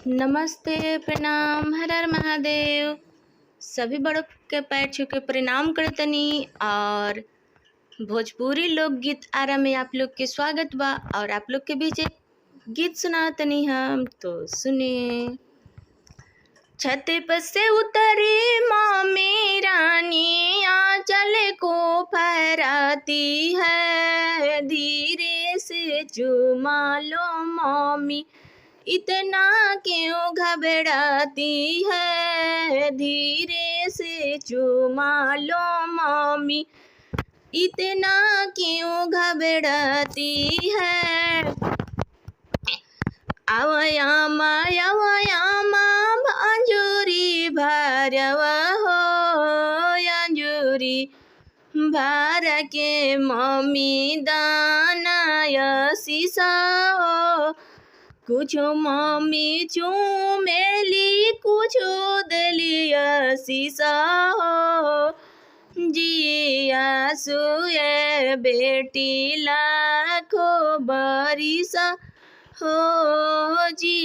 नमस्ते, प्रणाम, हर हर महादेव। सभी बड़ों के पैर छू के प्रणाम करतनी और भोजपुरी लोकगीत आरा में आप लोग के स्वागत बा। और आप लोग के बीच एक गीत सुनातनी हम, तो सुनिए। छत पर से उतरी मम्मी रानी आंचल को फहराती है, धीरे से चूमा लो मम्मी, इतना क्यों घबराती है, धीरे से चूमा लो मम्मी, इतना क्यों घबराती है। आवयामा अंजूरी भरवा हो, अंजूरी भर के मम्मी दाना शीशा हो, कुछ मम्मी चूमेली कुछ दलिया शीशा हो, जिया सुए बेटी लाखों बरिसा हो जी।